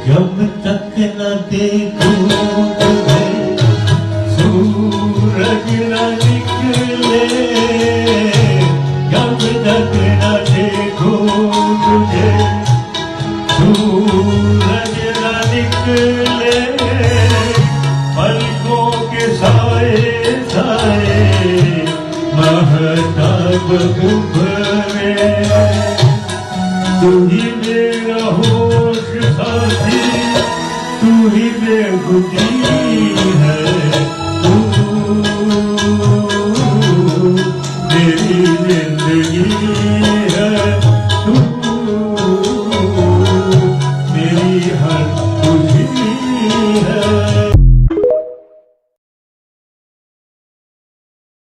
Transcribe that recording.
जब तक न देखूं तुझे सूरज न निकले, जब तक न देखूं तुझे सूरज न निकले, पलकों के साए साए महताब उभरे। तू ही मेरा होश साथी, तू ही बेखुदी